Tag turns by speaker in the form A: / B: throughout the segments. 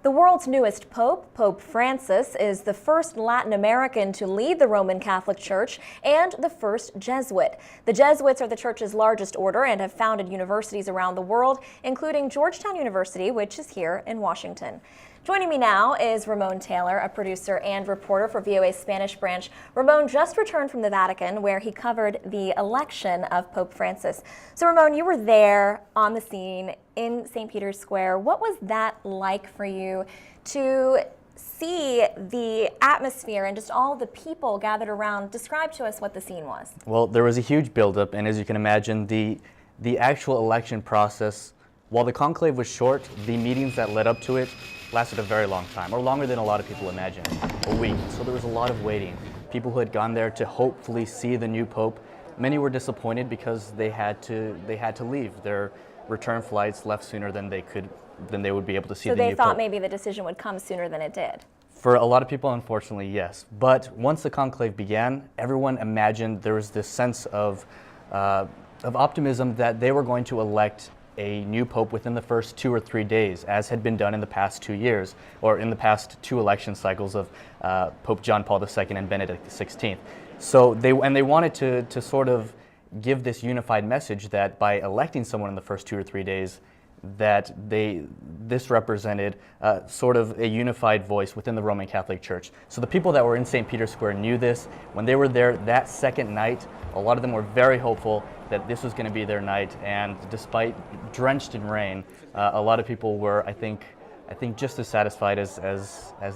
A: The world's newest pope, Pope Francis, is the first Latin American to lead the Roman Catholic Church and the first Jesuit. The Jesuits are the church's largest order and have founded universities around the world, including Georgetown University, which is here in Washington. Joining me now is Ramón Taylor, a producer and reporter for VOA Spanish Branch. Ramón just returned from the Vatican, where he covered the election of Pope Francis. So Ramón, you were there on the scene in St. Peter's Square. What was that like for you to see the atmosphere and just all the people gathered around? Describe to us what the scene was.
B: Well, there was a huge buildup, and as you can imagine, the actual election process, while the conclave was short, the meetings that led up to it lasted a very long time, or longer than a lot of people imagine, a week. So there was a lot of waiting. People who had gone there to hopefully see the new pope, many were disappointed because they had to leave. Their return flights left sooner than they would be able to see the new pope.
A: So they thought maybe the decision would come sooner than it did.
B: For a lot of people, unfortunately, yes. But once the conclave began, everyone imagined there was this sense of optimism that they were going to elect a new pope within the first 2 or 3 days, as had been done in the past 2 years, or in the past 2 election cycles of Pope John Paul II and Benedict XVI. So they wanted to sort of give this unified message that by electing someone in the first 2 or 3 days, that this represented sort of a unified voice within the Roman Catholic Church. So the people that were in St. Peter's Square knew this. When they were there that second night, a lot of them were very hopeful that this was going to be their night, and despite drenched in rain, a lot of people were, I think just as satisfied as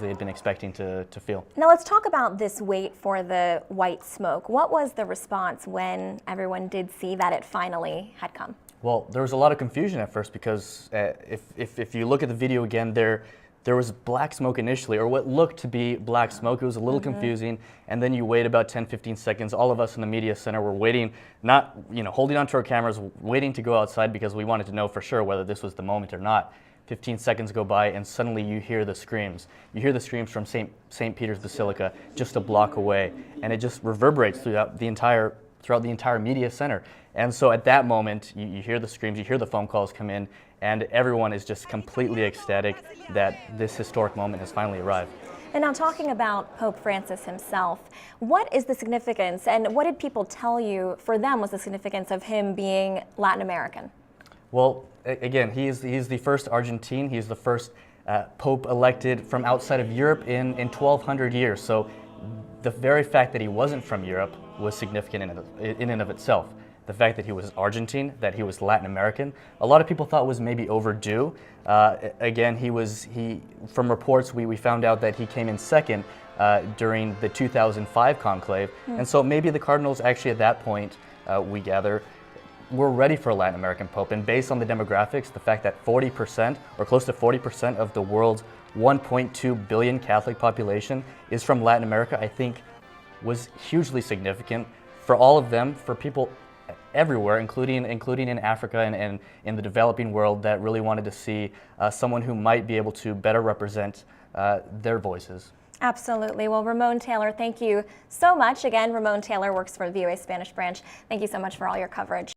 B: they had been expecting to feel.
A: Now let's talk about this wait for the white smoke. What was the response when everyone did see that it finally had come?
B: Well, there was a lot of confusion at first because if you look at the video again, there was black smoke initially, or what looked to be black smoke. It was a little confusing, and then you wait about 10-15 seconds. All of us in the media center were waiting, not holding onto our cameras, waiting to go outside because we wanted to know for sure whether this was the moment or not. 15 seconds go by, and suddenly you hear the screams. You hear the screams from St. Peter's Basilica just a block away, and it just reverberates throughout the entire media center. And so at that moment, you hear the screams, you hear the phone calls come in, and everyone is just completely ecstatic that this historic moment has finally arrived.
A: And now talking about Pope Francis himself, what is the significance, and what did people tell you for them was the significance of him being Latin American?
B: Well, again, he is the first Argentine. He's the first Pope elected from outside of Europe in 1,200 years. So the very fact that he wasn't from Europe was significant in and of itself. The fact that he was Argentine, that he was Latin American, a lot of people thought was maybe overdue. Again, from reports, we found out that he came in second during the 2005 conclave. And so maybe the cardinals actually at that point, we gather, were ready for a Latin American pope. And based on the demographics, the fact that 40% or close to 40% of the world's 1.2 billion Catholic population is from Latin America, I think was hugely significant for all of them, for people everywhere, including in Africa and in the developing world, that really wanted to see someone who might be able to better represent their voices.
A: Absolutely. Well, Ramón Taylor, thank you so much. Again, Ramón Taylor works for the VOA Spanish Branch. Thank you so much for all your coverage.